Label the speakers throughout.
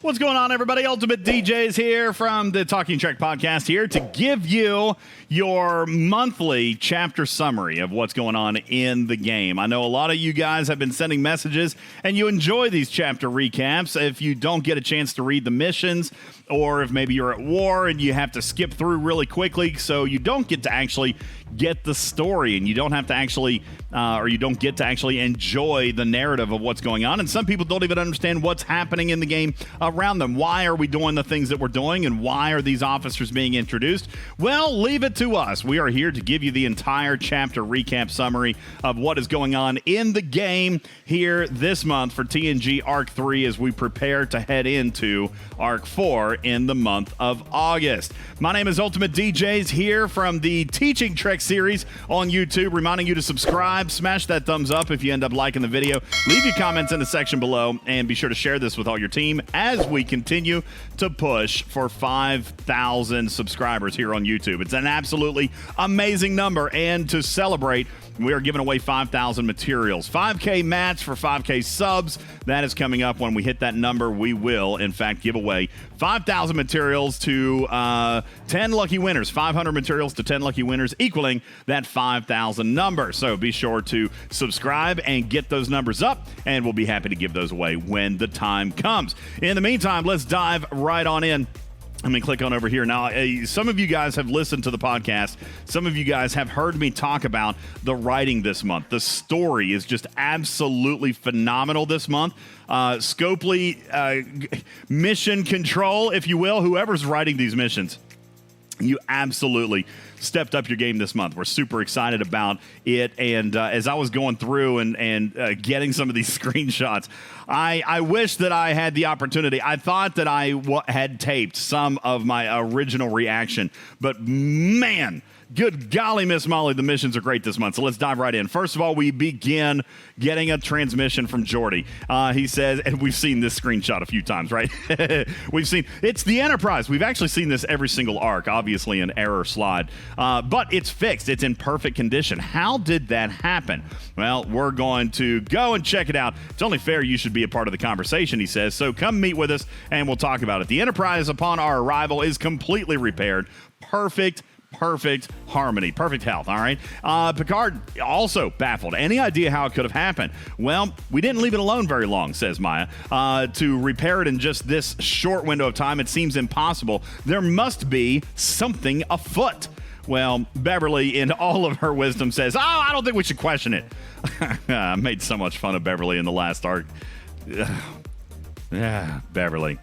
Speaker 1: What's going on, everybody? UltimatDjz here from the Talking Trek podcast here to give you your monthly chapter summary of what's going on in the game. I know a lot of you guys have been sending messages and you enjoy these chapter recaps. If you don't get a chance to read the missions, or if maybe you're at war and you have to skip through really quickly so you don't get to actually get the story and you don't have to actually or you don't get to actually enjoy the narrative of what's going on. And some people don't even understand what's happening in the game around them. Why are we doing the things that we're doing, and why are these officers being introduced? Well, leave it to us. We are here to give you the entire chapter recap summary of what is going on in the game here this month for TNG Arc 3 as we prepare to head into Arc 4 in the month of August. My name is UltimatDjz here from the Teaching Trek series on YouTube, reminding you to subscribe, smash that thumbs up if you end up liking the video, leave your comments in the section below, and be sure to share this with all your team as we continue to push for 5,000 subscribers here on YouTube. It's an absolutely amazing number, and to celebrate, we are giving away 5,000 materials. 5K match for 5K subs. That is coming up. When we hit that number, we will, in fact, give away 5,000 materials to 10 lucky winners. 500 materials to 10 lucky winners, equaling that 5,000 number. So be sure to subscribe and get those numbers up, and we'll be happy to give those away when the time comes. In the meantime, let's dive right on in. Let me click on over here. Now, some of you guys have listened to the podcast. Some of you guys have heard me talk about the writing this month. The story is just absolutely phenomenal this month. Scopely, mission control, if you will, whoever's writing these missions, you absolutely stepped up your game this month. We're super excited about it. And as I was going through and getting some of these screenshots, I wish that I had the opportunity. I thought that I had taped some of my original reaction, but man, good golly, Miss Molly, the missions are great this month. So let's dive right in. First of all, we begin getting a transmission from Geordi. He says, and we've seen this screenshot a few times, right? We've seen, it's the Enterprise. We've actually seen this every single arc, obviously an error slide, but it's fixed. It's in perfect condition. How did that happen? Well, we're going to go and check it out. It's only fair you should be a part of the conversation, he says. So come meet with us and we'll talk about it. The Enterprise, upon our arrival, is completely repaired. Perfect harmony, perfect health, all right? Picard also baffled. Any idea how it could have happened? Well, we didn't leave it alone very long, says Maya. To repair it in just this short window of time, it seems impossible. There must be something afoot. Well, Beverly, in all of her wisdom, says, oh, I don't think we should question it. I made so much fun of Beverly in the last arc. Beverly.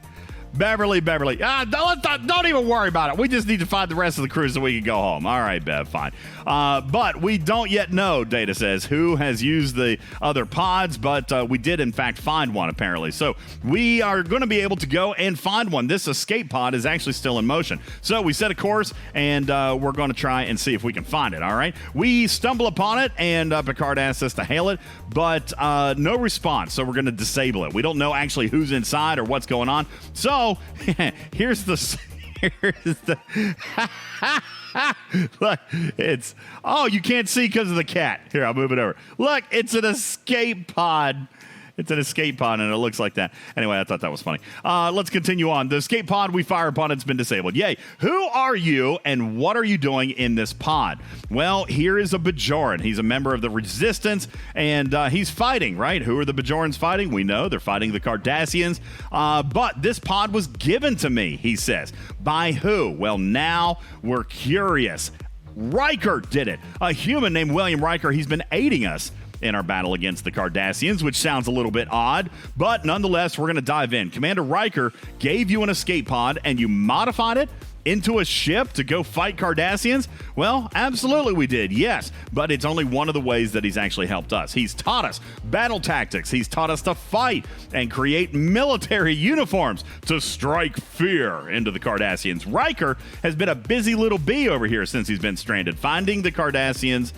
Speaker 1: Don't even worry about it. We just need to find the rest of the crew so we can go home. All right, Bev, fine. But we don't yet know, Data says, who has used the other pods, but we did, in fact, find one, apparently. So we are going to be able to go and find one. This escape pod is actually still in motion. So we set a course, and we're going to try and see if we can find it, all right? We stumble upon it, and Picard asks us to hail it, but no response, so we're going to disable it. We don't know actually who's inside or what's going on. So here's the look, it's, oh, you can't see because of the cat. Here, I'll move it over. Look, it's an escape pod. It's an escape pod, and it looks like that. Anyway, I thought that was funny. Let's continue on. The escape pod we fire upon, it's been disabled. Yay. Who are you, and what are you doing in this pod? Well, here is a Bajoran. He's a member of the Resistance, and he's fighting, right? Who are the Bajorans fighting? We know they're fighting the Cardassians. But this pod was given to me, he says. By who? Well, now we're curious. Riker did it. A human named William Riker. He's been aiding us in our battle against the Cardassians, which sounds a little bit odd, but nonetheless, we're going to dive in. Commander Riker gave you an escape pod, and you modified it into a ship to go fight Cardassians? Well, absolutely we did, yes. But it's only one of the ways that he's actually helped us. He's taught us battle tactics. He's taught us to fight and create military uniforms to strike fear into the Cardassians. Riker has been a busy little bee over here since he's been stranded, finding the Cardassians,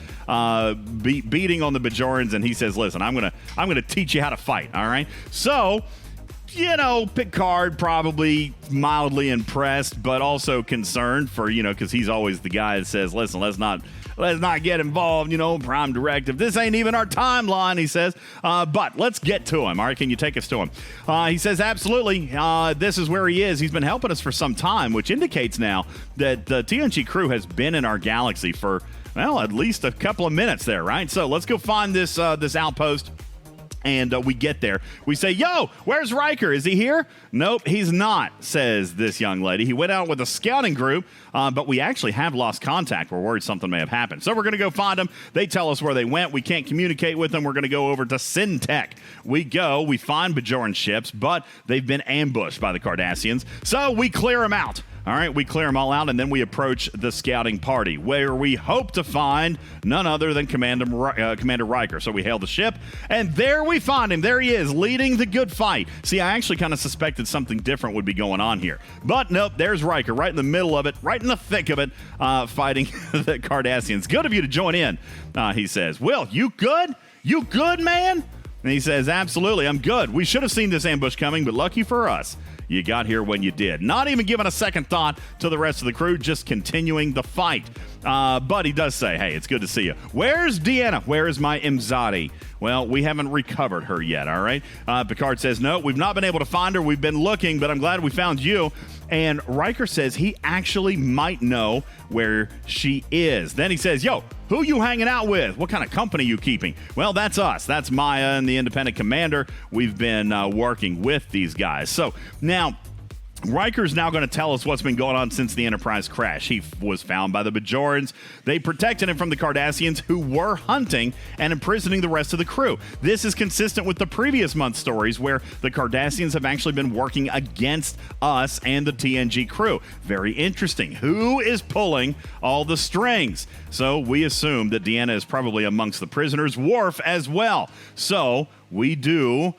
Speaker 1: beating on the Bajorans, and he says, listen, I'm gonna teach you how to fight, all right? So, you know, Picard probably mildly impressed, but also concerned for, you know, because he's always the guy that says, listen, let's not let's not get involved, prime directive. This ain't even our timeline, he says. But let's get to him. All right, can you take us to him? He says, absolutely. This is where he is. He's been helping us for some time, which indicates now that the TNG crew has been in our galaxy for, well, at least a couple of minutes there, right? So let's go find this outpost. And we get there. We say, yo, where's Riker? Is he here? Nope, he's not, says this young lady. He went out with a scouting group, but we actually have lost contact. We're worried something may have happened. So we're going to go find them. They tell us where they went. We can't communicate with them. We're going to go over to Syntech. We find Bajoran ships, but they've been ambushed by the Cardassians. So we clear them out. All right, we clear them all out, and then we approach the scouting party, where we hope to find none other than Commander Riker. So we hail the ship, and there we find him. There he is, leading the good fight. See, I actually kind of suspected something different would be going on here. But nope, there's Riker, right in the middle of it, right in the thick of it, fighting the Cardassians. Good of you to join in, he says. Will, you good? You good, man? And he says, absolutely, I'm good. We should have seen this ambush coming, but lucky for us, you got here when you did. Not even giving a second thought to the rest of the crew, just continuing the fight. But he does say, hey, it's good to see you. Where's Deanna? Where is my Imzadi? Well, we haven't recovered her yet, all right? Picard says, no, we've not been able to find her. We've been looking, but I'm glad we found you. And Riker says he actually might know where she is. Then he says, yo, who you hanging out with? What kind of company you keeping? Well, that's us. That's Maya and the Independent Commander. We've been working with these guys. So now, Riker's now going to tell us what's been going on since the Enterprise crash. He was found by the Bajorans. They protected him from the Cardassians, who were hunting and imprisoning the rest of the crew. This is consistent with the previous month's stories, where the Cardassians have actually been working against us and the TNG crew. Very interesting. Who is pulling all the strings? So we assume that Deanna is probably amongst the prisoners. Worf as well. So we do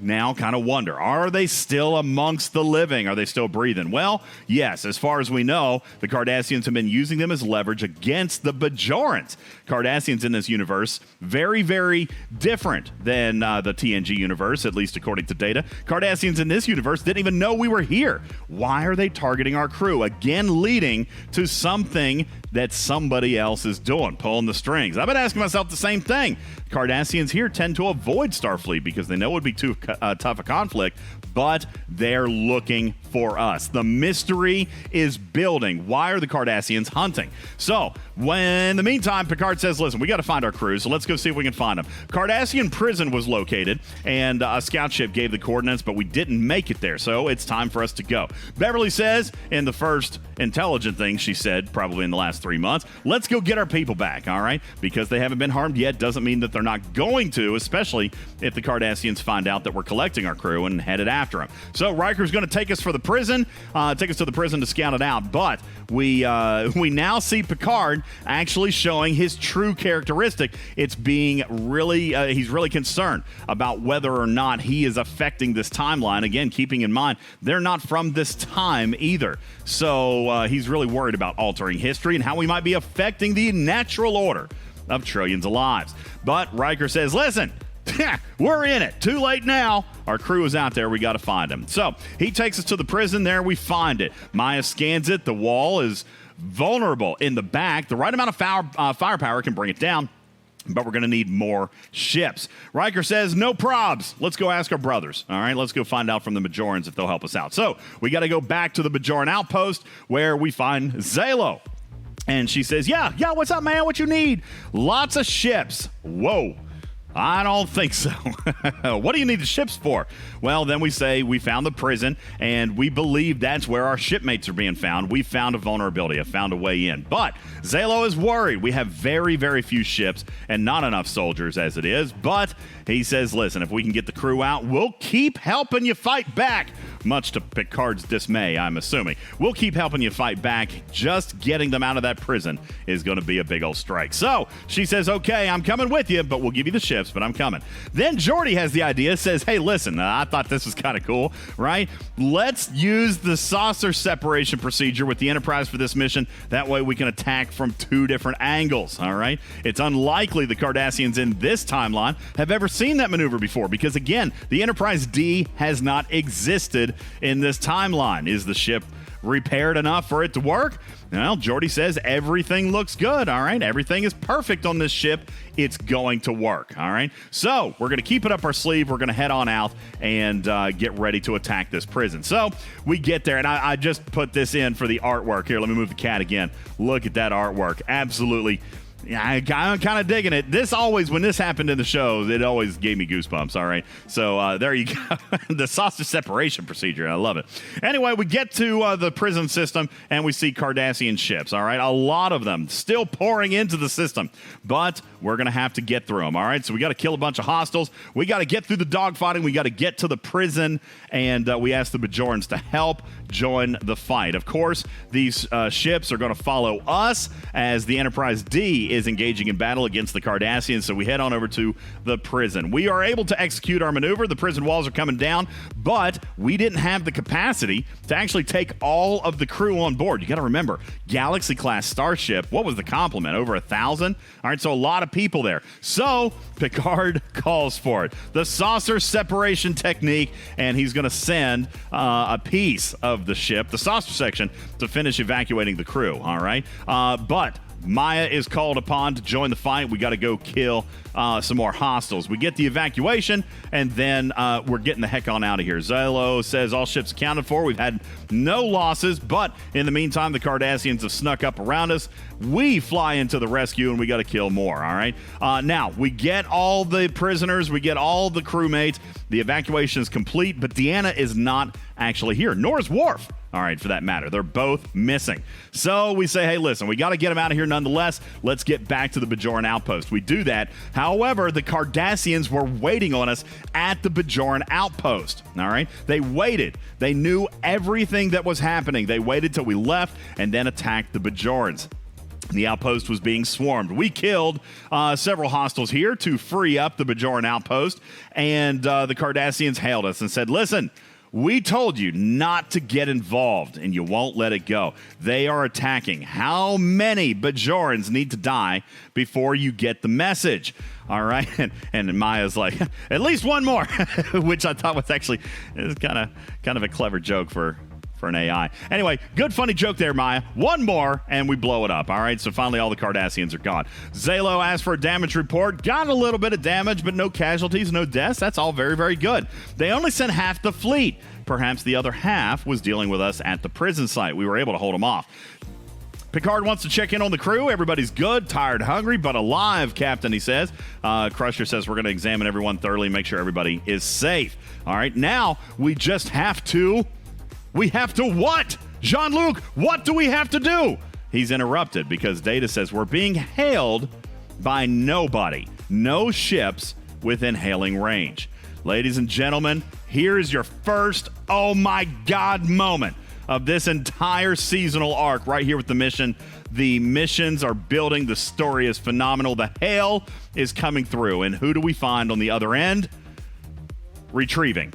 Speaker 1: now kind of wonder, are they still amongst the living? Are they still breathing? Well, yes, as far as we know, the Cardassians have been using them as leverage against the Bajorans. Cardassians in this universe, very, very different than the TNG universe, at least according to data. Cardassians in this universe didn't even know we were here. Why are they targeting our crew? Again, leading to something that somebody else is doing, pulling the strings. I've been asking myself the same thing. Cardassians here tend to avoid Starfleet because they know it would be too tough a conflict, but they're looking for us. The mystery is building. Why are the Cardassians hunting? So, in the meantime, Picard says, listen, we got to find our crew, so let's go see if we can find them. Cardassian prison was located, and a scout ship gave the coordinates, but we didn't make it there, so it's time for us to go. Beverly says, in the first intelligent thing she said, probably in the last 3 months, let's go get our people back, all right? Because they haven't been harmed yet doesn't mean that they're not going to, especially if the Cardassians find out that we're collecting our crew and headed after them. So Riker's going to take us to the prison to scout it out, but we now see Picard actually showing his true characteristic. It's being really, he's really concerned about whether or not he is affecting this timeline. Again, keeping in mind, they're not from this time either. So he's really worried about altering history and how we might be affecting the natural order of trillions of lives. But Riker says, listen, we're in it. Too late now. Our crew is out there. We got to find him. So he takes us to the prison. There we find it. Maya scans it. The wall is vulnerable in the back. The right amount of firepower can bring it down, but we're going to need more ships. Riker says, no probs. Let's go ask our brothers. All right, let's go find out from the Bajorans if they'll help us out. So we got to go back to the Bajoran outpost where we find Zalo. And she says, yeah, what's up, man? What you need? Lots of ships. Whoa. I don't think so. What do you need the ships for? Well, then we say we found the prison, and we believe that's where our shipmates are being found. We found a vulnerability, have found a way in. But Zalo is worried. We have very, very few ships and not enough soldiers as it is. But he says, listen, if we can get the crew out, we'll keep helping you fight back. Much to Picard's dismay, I'm assuming. We'll keep helping you fight back. Just getting them out of that prison is going to be a big old strike. So she says, okay, I'm coming with you, but we'll give you the ships, but I'm coming. Then Geordi has the idea, says, hey, listen, I thought this was kind of cool, right? Let's use the saucer separation procedure with the Enterprise for this mission. That way we can attack from two different angles, all right? It's unlikely the Cardassians in this timeline have ever seen that maneuver before because, again, the Enterprise D has not existed in this timeline. Is the ship repaired enough for it to work? Well, Jordy says everything looks good, all right? Everything is perfect on this ship. It's going to work, all right? So we're going to keep it up our sleeve. We're going to head on out and get ready to attack this prison. So we get there, and I just put this in for the artwork. Here, let me move the cat again. Look at that artwork. Absolutely. Yeah, I'm kind of digging it. This always, when this happened in the show, it always gave me goosebumps, all right? So there you go. The sausage separation procedure. I love it. Anyway, we get to the prison system, and we see Cardassian ships, all right? A lot of them still pouring into the system, but we're going to have to get through them, all right? So we got to kill a bunch of hostiles. We got to get through the dogfighting. We got to get to the prison, and we ask the Bajorans to help join the fight. Of course, these ships are going to follow us as the Enterprise D is engaging in battle against the Cardassians, so we head on over to the prison. We are able to execute our maneuver. The prison walls are coming down, but we didn't have the capacity to actually take all of the crew on board. You got to remember, Galaxy-class starship, what was the complement? Over 1,000? All right, so a lot of people there. So Picard calls for it. The saucer separation technique, and he's going to send a piece of the ship, the saucer section, to finish evacuating the crew, all right? But Maya is called upon to join the fight. We got to go kill some more hostiles. We get the evacuation, and then we're getting the heck on out of here. Zelo says all ships accounted for. We've had no losses, but in the meantime, the Cardassians have snuck up around us. We fly into the rescue, and we got to kill more, all right? Now, we get all the prisoners. We get all the crewmates. The evacuation is complete, but Deanna is not actually here, nor is Worf. All right, for that matter. They're both missing. So we say, hey, listen, we got to get them out of here nonetheless. Let's get back to the Bajoran outpost. We do that. However, the Cardassians were waiting on us at the Bajoran outpost. All right? They waited. They knew everything that was happening. They waited till we left and then attacked the Bajorans. The outpost was being swarmed. We killed several hostiles here to free up the Bajoran outpost, and the Cardassians hailed us and said, listen, we told you not to get involved, and you won't let it go. They are attacking. How many Bajorans need to die before you get the message? All right, and Maya's like, at least one more, which I thought was actually kind of a clever joke for an AI. Anyway, good funny joke there, Maya. One more, and we blow it up. All right, so finally all the Cardassians are gone. Zelo asked for a damage report. Got a little bit of damage, but no casualties, no deaths. That's all very, very good. They only sent half the fleet. Perhaps the other half was dealing with us at the prison site. We were able to hold them off. Picard wants to check in on the crew. Everybody's good, tired, hungry, but alive, Captain, he says. Crusher says we're going to examine everyone thoroughly, make sure everybody is safe. All right, now we just have to... We have to what? Jean-Luc, what do we have to do? He's interrupted because Data says we're being hailed by nobody. No ships within hailing range. Ladies and gentlemen, here is your first oh my God moment of this entire seasonal arc right here with the mission. The missions are building. The story is phenomenal. The hail is coming through. And who do we find on the other end? Retrieving.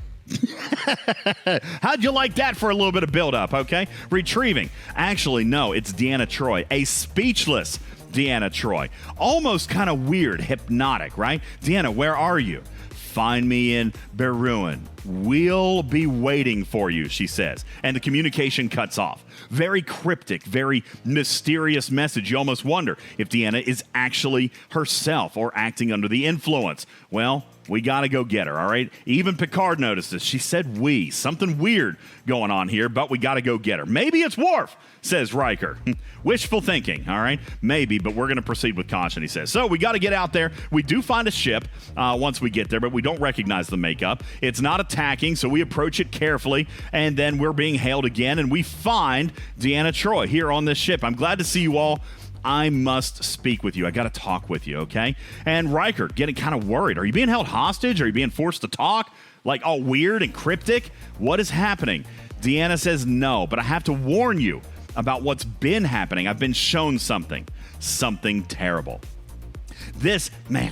Speaker 1: How'd you like that for a little bit of build-up, okay? Retrieving. Actually, no, it's Deanna Troi, a speechless Deanna Troi. Almost kind of weird, hypnotic, right? Deanna, where are you? Find me in Beruin. We'll be waiting for you, she says. And the communication cuts off. Very cryptic, very mysterious message. You almost wonder if Deanna is actually herself or acting under the influence. Well, we got to go get her, all right? Even Picard noticed this. She said we. Something weird going on here, but we got to go get her. Maybe it's Worf, says Riker. Wishful thinking, all right? Maybe, but we're going to proceed with caution, he says. So we got to get out there. We do find a ship once we get there, but we don't recognize the makeup. It's not attacking, so we approach it carefully, and then we're being hailed again, and we find Deanna Troi here on this ship. I'm glad to see you all. I must speak with you. I got to talk with you, okay? And Riker getting kind of worried. Are you being held hostage? Are you being forced to talk? Like all weird and cryptic? What is happening? Deanna says no, but I have to warn you about what's been happening. I've been shown something terrible. This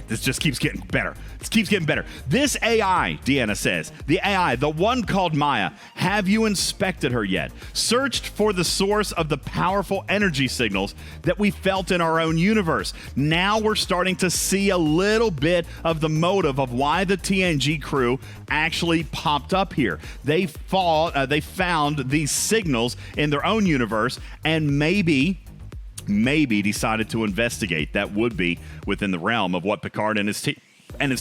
Speaker 1: just keeps getting better. This keeps getting better. This AI, Deanna says, the AI, the one called Maya, have you inspected her yet? Searched for the source of the powerful energy signals that we felt in our own universe. Now we're starting to see a little bit of the motive of why the TNG crew actually popped up here. They found these signals in their own universe and maybe decided to investigate. That would be within the realm of what Picard and his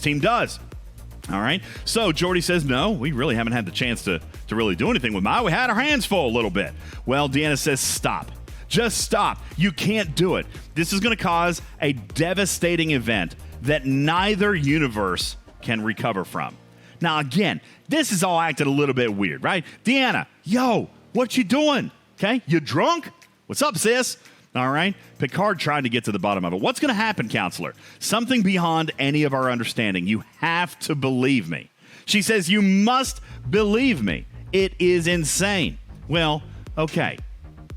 Speaker 1: team does. All right. So Geordi says, no, we really haven't had the chance to really do anything with Maya. We had our hands full a little bit. Well, Deanna says, stop. Just stop. You can't do it. This is going to cause a devastating event that neither universe can recover from. Now, again, this is all acted a little bit weird, right? Deanna, yo, what you doing? Okay. You drunk? What's up, sis? All right. Picard tried to get to the bottom of it. What's going to happen, counselor? Something beyond any of our understanding. You have to believe me. She says, you must believe me. It is insane. Well, okay.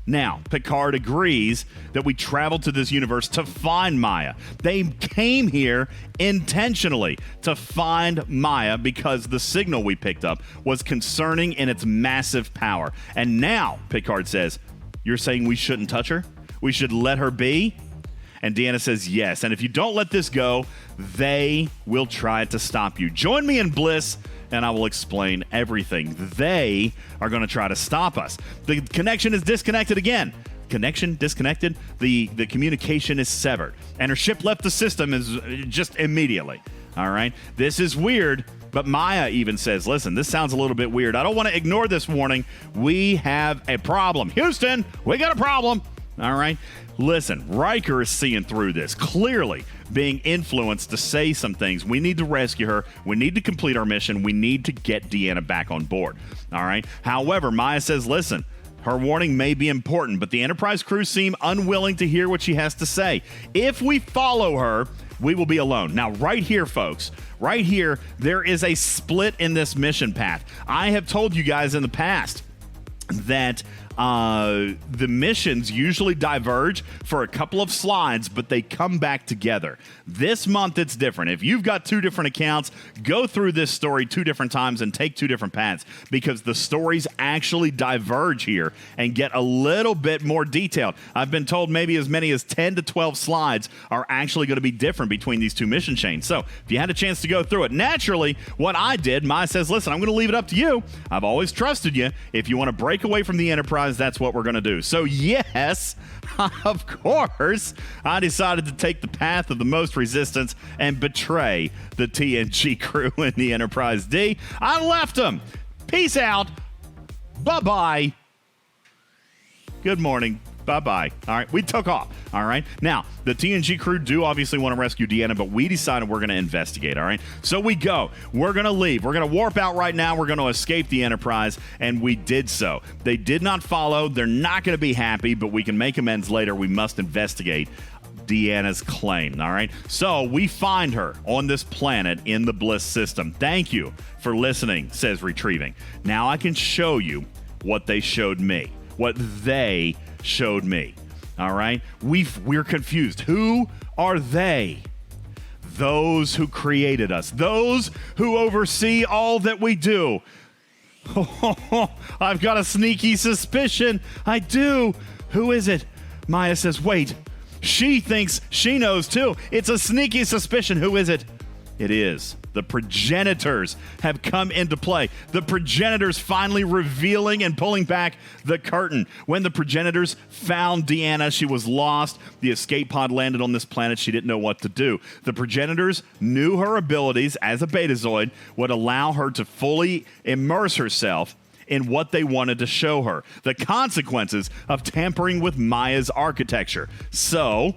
Speaker 1: Now, Picard agrees that we traveled to this universe to find Maya. They came here intentionally to find Maya because the signal we picked up was concerning in its massive power. And now, Picard says, you're saying we shouldn't touch her? We should let her be? And Deanna says yes. And if you don't let this go, they will try to stop you. Join me in bliss, and I will explain everything. They are going to try to stop us. The connection is disconnected again. Connection disconnected. The communication is severed. And her ship left the system just immediately. All right? This is weird. But Maya even says, listen, this sounds a little bit weird. I don't want to ignore this warning. We have a problem. Houston, we got a problem. All right. Listen, Riker is seeing through this, clearly being influenced to say some things. We need to rescue her. We need to complete our mission. We need to get Deanna back on board. All right. However, Maya says, listen, her warning may be important, but the Enterprise crew seem unwilling to hear what she has to say. If we follow her, we will be alone. Now, right here, folks, right here, there is a split in this mission path. I have told you guys in the past that the missions usually diverge for a couple of slides, but they come back together. This month, it's different. If you've got two different accounts, go through this story two different times and take two different paths because the stories actually diverge here and get a little bit more detailed. I've been told maybe as many as 10 to 12 slides are actually going to be different between these two mission chains. So if you had a chance to go through it, naturally, what I did, Maya says, listen, I'm going to leave it up to you. I've always trusted you. If you want to break away from the Enterprise, that's what we're going to do. So yes, of course, I decided to take the path of the most resistance and betray the TNG crew in the Enterprise D. I left them. Peace out. Bye-bye. Good morning. Bye-bye. All right, we took off. All right. Now, the TNG crew do obviously want to rescue Deanna, but we decided we're going to investigate. All right. So we go. We're going to leave. We're going to warp out right now. We're going to escape the Enterprise, and we did so. They did not follow. They're not going to be happy, but we can make amends later. We must investigate Deanna's claim. All right. So we find her on this planet in the Bliss system. Thank you for listening, says Retrieving. Now I can show you what they showed me, what they showed me. All right. We're confused. Who are they? Those who created us, those who oversee all that we do. I've got a sneaky suspicion. I do. Who is it? Maya says, wait. She thinks she knows too. It's a sneaky suspicion. Who is it? It is. The Progenitors have come into play. The Progenitors finally revealing and pulling back the curtain. When the Progenitors found Deanna, she was lost. The escape pod landed on this planet. She didn't know what to do. The Progenitors knew her abilities as a Betazoid would allow her to fully immerse herself in what they wanted to show her. The consequences of tampering with Maya's architecture. So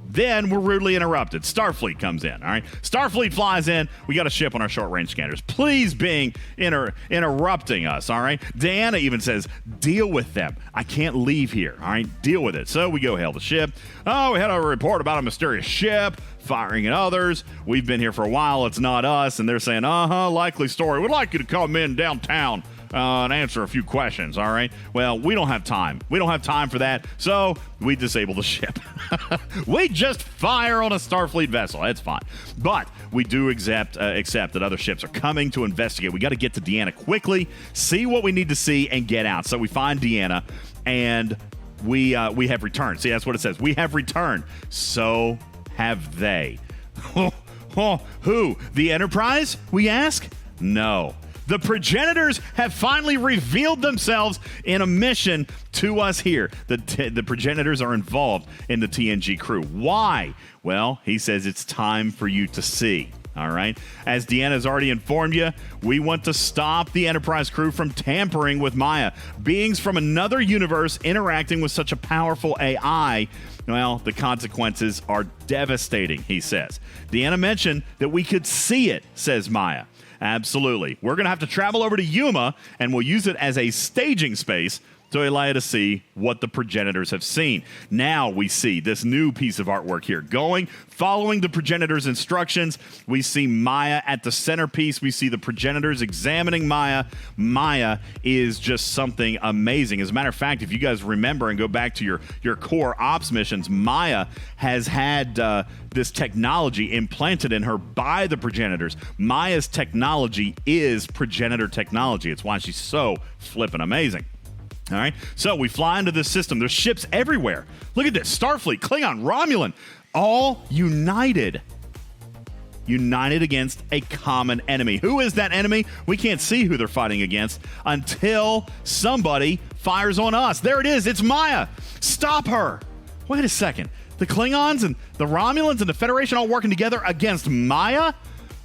Speaker 1: then we're rudely interrupted. Starfleet comes in, all right? Starfleet flies in. We got a ship on our short-range scanners. Please being interrupting us, all right? Deanna even says, deal with them. I can't leave here, all right? Deal with it. So we go hail the ship. Oh, we had a report about a mysterious ship firing at others. We've been here for a while. It's not us. And they're saying, likely story. We'd like you to come in downtown and answer a few questions, all right? Well, we don't have time. We don't have time for that, so we disable the ship. We just fire on a Starfleet vessel. That's fine. But we do accept that other ships are coming to investigate. We got to get to Deanna quickly, see what we need to see, and get out. So we find Deanna, and we have returned. See, that's what it says. We have returned. So have they. Who? The Enterprise, we ask? No. The Progenitors have finally revealed themselves in a mission to us here. The Progenitors are involved in the TNG crew. Why? Well, he says it's time for you to see. All right. As Deanna has already informed you, we want to stop the Enterprise crew from tampering with Maya. Beings from another universe interacting with such a powerful AI, well, the consequences are devastating, he says. Deanna mentioned that we could see it, says Maya. Absolutely. We're going to have to travel over to Yuma, and we'll use it as a staging space to allow you to see what the Progenitors have seen. Now we see this new piece of artwork here. Following the Progenitors' instructions, we see Maya at the centerpiece. We see the Progenitors examining Maya. Maya is just something amazing. As a matter of fact, if you guys remember and go back to your core ops missions, Maya has had this technology implanted in her by the Progenitors. Maya's technology is Progenitor technology. It's why she's so flippin' amazing. All right, so we fly into this system. There's ships everywhere. Look at this. Starfleet, Klingon, Romulan, all united. United against a common enemy. Who is that enemy? We can't see who they're fighting against until somebody fires on us. There it is. It's Maya. Stop her. Wait a second. The Klingons and the Romulans and the Federation all working together against Maya?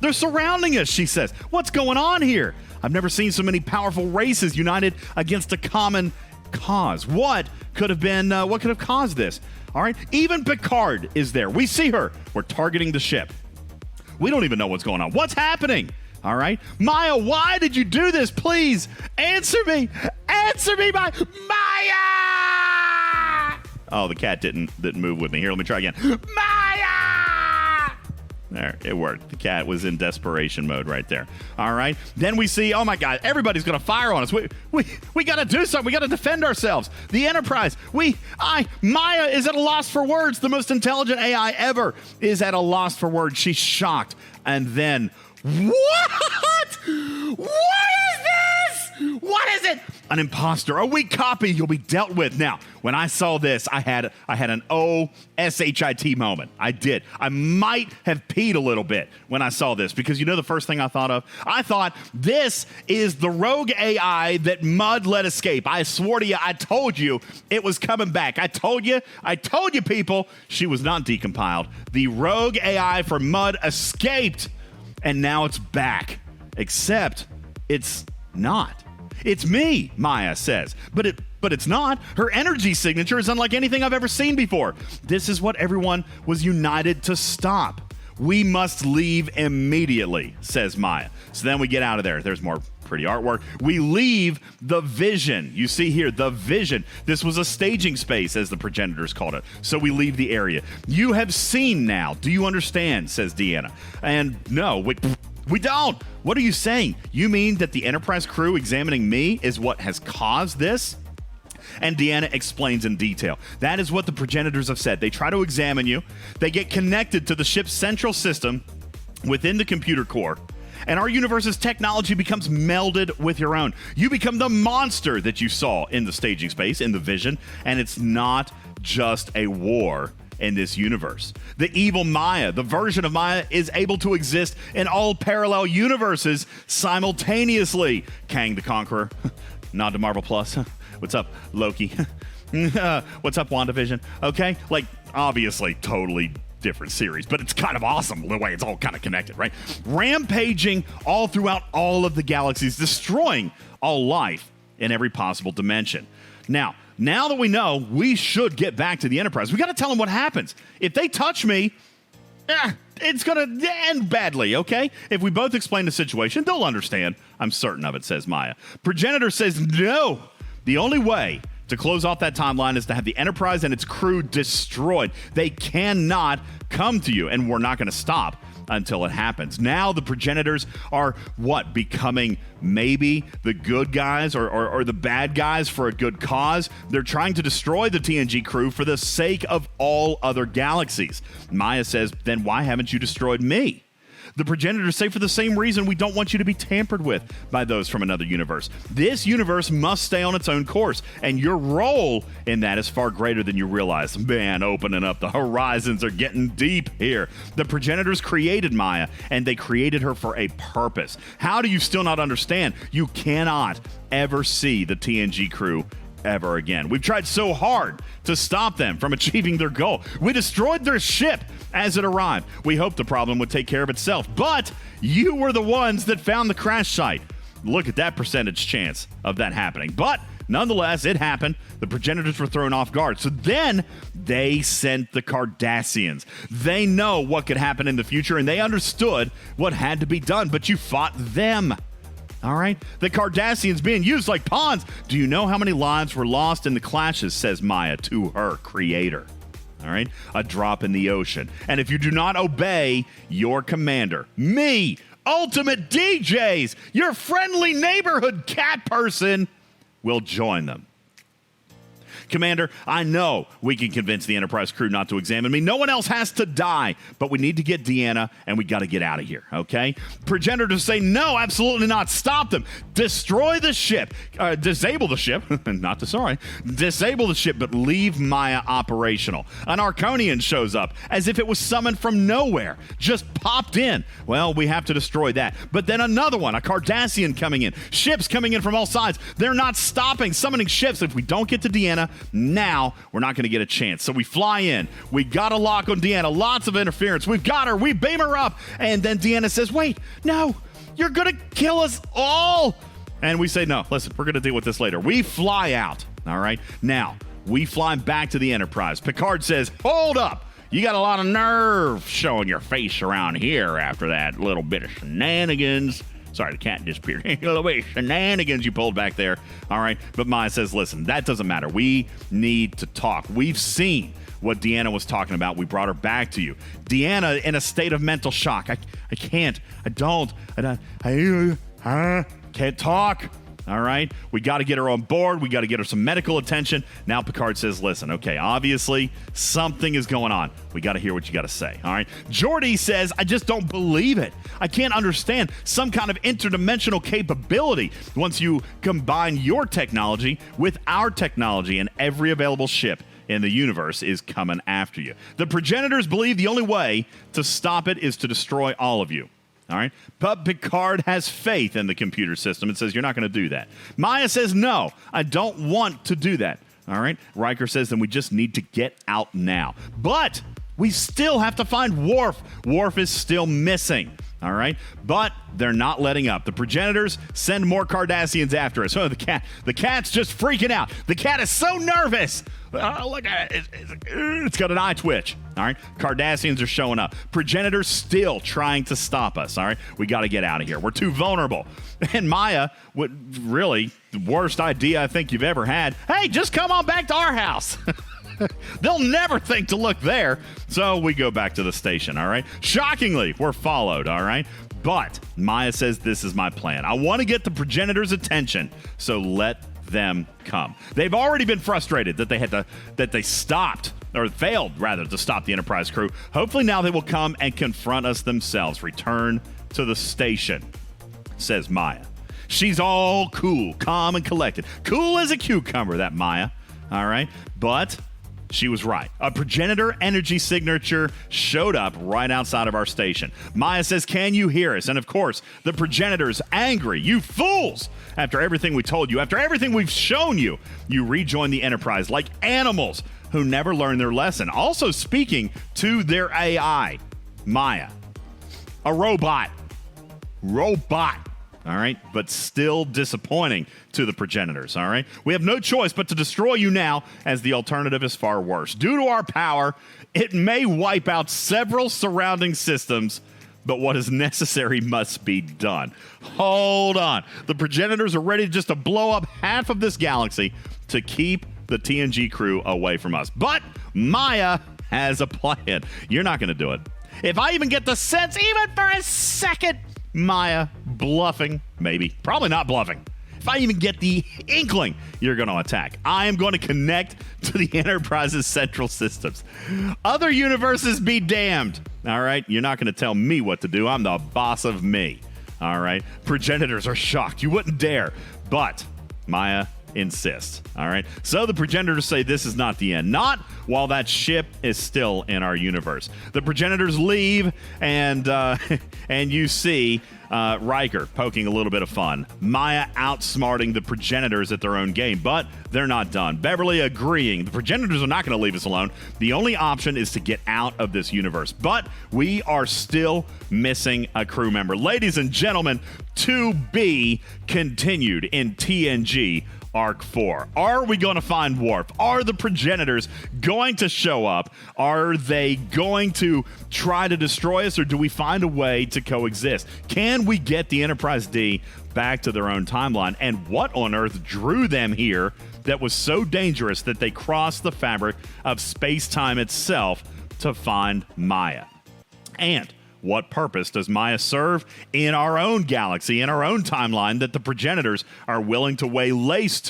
Speaker 1: They're surrounding us, she says. What's going on here? I've never seen so many powerful races united against a common cause. What could have caused this? All right, even Picard is there. We see her. We're targeting the ship. We don't even know what's going on. What's happening? All right, Maya, why did you do this? Please answer me. Answer me, Maya. Oh, the cat didn't move with me. Here, let me try again. Maya. There, it worked. The cat was in desperation mode right there. All right. Then we see, oh my God, everybody's going to fire on us. We got to do something. We got to defend ourselves. The Enterprise. Maya is at a loss for words. The most intelligent AI ever is at a loss for words. She's shocked. And then, what? What is this? What is it? An imposter, a weak copy. You'll be dealt with. Now, when I saw this, I had an OSHIT moment. I did. I might have peed a little bit when I saw this because you know the first thing I thought of? I thought this is the rogue AI that Mud let escape. I swore to you, I told you it was coming back. I told you people, she was not decompiled. The rogue AI for Mud escaped, and now it's back. Except it's not. It's me, Maya says. But it's not. Her energy signature is unlike anything I've ever seen before. This is what everyone was united to stop. We must leave immediately, says Maya. So then we get out of there. There's more pretty artwork. We leave the Vision. You see here, the Vision. This was a staging space, as the Progenitors called it. So we leave the area. You have seen now. Do you understand, says Deanna. And no, we don't. What are you saying? You mean that the Enterprise crew examining me is what has caused this? And Deanna explains in detail. That is what the Progenitors have said. They try to examine you. They get connected to the ship's central system within the computer core. And our universe's technology becomes melded with your own. You become the monster that you saw in the staging space, in the Vision. And it's not just a war in this universe. The evil Maya, the version of Maya, is able to exist in all parallel universes simultaneously. Kang the Conqueror. Nod to Marvel Plus. What's up, Loki? What's up, WandaVision? Okay? Like, obviously, totally different series, but it's kind of awesome the way it's all kind of connected, right? Rampaging all throughout all of the galaxies, destroying all life in every possible dimension. Now that we know, we should get back to the Enterprise. We got to tell them what happens. If they touch me, it's going to end badly, okay? If we both explain the situation, they'll understand. I'm certain of it, says Maya. Progenitor says no. The only way to close off that timeline is to have the Enterprise and its crew destroyed. They cannot come to you, and we're not going to stop until it happens. Now the Progenitors are what? Becoming maybe the good guys or the bad guys for a good cause. They're trying to destroy the TNG crew for the sake of all other galaxies. Maya says, then why haven't you destroyed me? The Progenitors say for the same reason we don't want you to be tampered with by those from another universe. This universe must stay on its own course, and your role in that is far greater than you realize. Man, opening up, the horizons are getting deep here. The Progenitors created Maya, and they created her for a purpose. How do you still not understand? You cannot ever see the TNG crew ever again. We've tried so hard to stop them from achieving their goal. We destroyed their ship as it arrived. We hoped the problem would take care of itself, but you were the ones that found the crash site. Look at that percentage chance of that happening. But nonetheless, it happened. The Progenitors were thrown off guard. So then they sent the Cardassians. They know what could happen in the future, and they understood what had to be done, but you fought them. All right? The Cardassians being used like pawns. Do you know how many lives were lost in the clashes, says Maya to her creator. All right? A drop in the ocean. And if you do not obey your commander, me, UltimatDjz, your friendly neighborhood cat person, will join them. Commander, I know we can convince the Enterprise crew not to examine me. No one else has to die, but we need to get Deanna, and we got to get out of here, okay? Progenitors say, no, absolutely not. Stop them. Destroy the ship. Disable the ship. Disable the ship, but leave Maya operational. An Arconian shows up as if it was summoned from nowhere. Just popped in. Well, we have to destroy that. But then another one, a Cardassian coming in. Ships coming in from all sides. They're not stopping summoning ships. If we don't get to Deanna, now we're not going to get a chance. So we fly in. We got a lock on Deanna. Lots of interference. We've got her. We beam her up. And then Deanna says, wait, no, you're going to kill us all. And we say, no, listen, we're going to deal with this later. We fly out. All right. Now we fly back to the Enterprise. Picard says, hold up. You got a lot of nerve showing your face around here after that little bit of shenanigans. Sorry, the cat disappeared. A little bit of shenanigans you pulled back there. All right. But Maya says, listen, that doesn't matter. We need to talk. We've seen what Deanna was talking about. We brought her back to you. Deanna in a state of mental shock. I can't talk. All right. We got to get her on board. We got to get her some medical attention. Now Picard says, listen, okay, obviously something is going on. We got to hear what you got to say. All right. Geordi says, I just don't believe it. I can't understand some kind of interdimensional capability once you combine your technology with our technology, and every available ship in the universe is coming after you. The Progenitors believe the only way to stop it is to destroy all of you. All right. But Picard has faith in the computer system and says, you're not going to do that. Maya says, no, I don't want to do that. All right. Riker says, then we just need to get out now. But we still have to find Worf. Worf is still missing. All right. But they're not letting up. The Progenitors send more Cardassians after us. Oh, the cat's just freaking out. The cat is so nervous. Look at it. It's got an eye twitch. All right. Cardassians are showing up. Progenitors still trying to stop us. All right. We got to get out of here. We're too vulnerable. And Maya, what really the worst idea I think you've ever had. Hey, just come on back to our house. They'll never think to look there. So we go back to the station. All right. Shockingly, we're followed. All right. But Maya says, this is my plan. I want to get the Progenitors' attention. So let them come. They've already been frustrated that they stopped, or failed rather, to stop the Enterprise crew. Hopefully now they will come and confront us themselves. Return to the station, says Maya. She's all cool, calm, and collected. Cool as a cucumber, that Maya. All right. But she was right. A Progenitor energy signature showed up right outside of our station. Maya says, can you hear us? And of course, the Progenitors, angry. You fools! After everything we told you, after everything we've shown you, you rejoin the Enterprise like animals who never learn their lesson. Also speaking to their AI, Maya. A robot. All right, but still disappointing to the Progenitors, all right? We have no choice but to destroy you now, as the alternative is far worse. Due to our power, it may wipe out several surrounding systems, but what is necessary must be done. Hold on. The Progenitors are ready just to blow up half of this galaxy to keep the TNG crew away from us. But Maya has a plan. You're not going to do it. If I even get the sense, even for a second, Maya bluffing, maybe, probably not bluffing. If I even get the inkling you're going to attack, I am going to connect to the Enterprise's central systems. Other universes be damned. All right? You're not going to tell me what to do. I'm the boss of me. All right? Progenitors are shocked. You wouldn't dare. But Maya insists. All right? So the Progenitors say this is not the end. Not while that ship is still in our universe. The Progenitors leave, and you see Riker poking a little bit of fun. Maya outsmarting the Progenitors at their own game, but they're not done. Beverly agreeing. The Progenitors are not going to leave us alone. The only option is to get out of this universe, but we are still missing a crew member. Ladies and gentlemen, to be continued in TNG Arc 4. Are we going to find Worf? Are the Progenitors going to show up? Are they going to try to destroy us, or do we find a way to coexist? Can we get the Enterprise D back to their own timeline? And what on earth drew them here that was so dangerous that they crossed the fabric of space-time itself to find Maya? And what purpose does Maya serve in our own galaxy, in our own timeline, that the Progenitors are willing to lay waste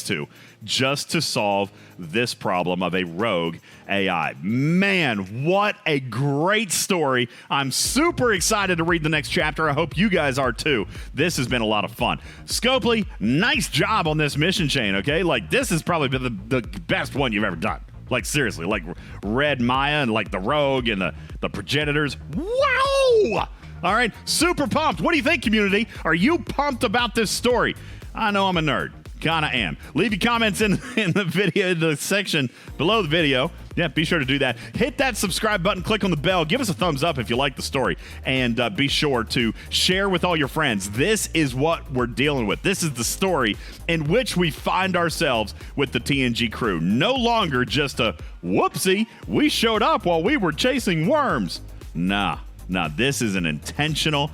Speaker 1: to just to solve this problem of a rogue AI? Man, what a great story. I'm super excited to read the next chapter. I hope you guys are too. This has been a lot of fun. Scopely, nice job on this mission chain, okay? Like, this has probably been the best one you've ever done. Like, seriously, like Red Maya and like the Rogue and the Progenitors. Wow! All right, super pumped. What do you think, community? Are you pumped about this story? I know I'm a nerd. Kinda am. Leave your comments in the video, the section below the video. Yeah, be sure to do that. Hit that subscribe button, click on the bell, give us a thumbs up if you like the story, and be sure to share with all your friends. This is what we're dealing with. This is the story in which we find ourselves with the TNG crew. No longer just a whoopsie, we showed up while we were chasing worms. Nah, this is an intentional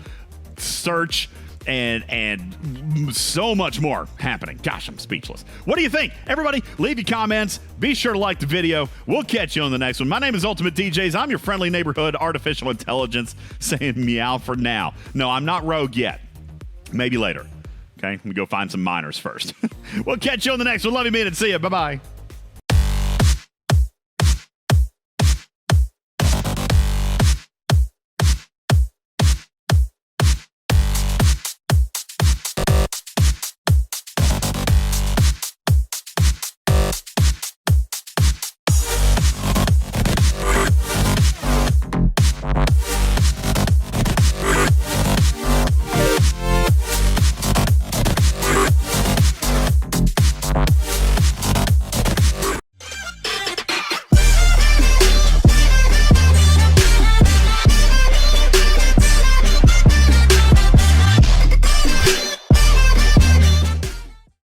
Speaker 1: search and so much more happening. Gosh, I'm speechless. What do you think? Everybody, leave your comments. Be sure to like the video. We'll catch you on the next one. My name is UltimatDjz. I'm your friendly neighborhood artificial intelligence saying meow for now. No, I'm not rogue yet. Maybe later. Okay, let me go find some miners first. We'll catch you on the next one. Love you, man, and see you. Bye-bye.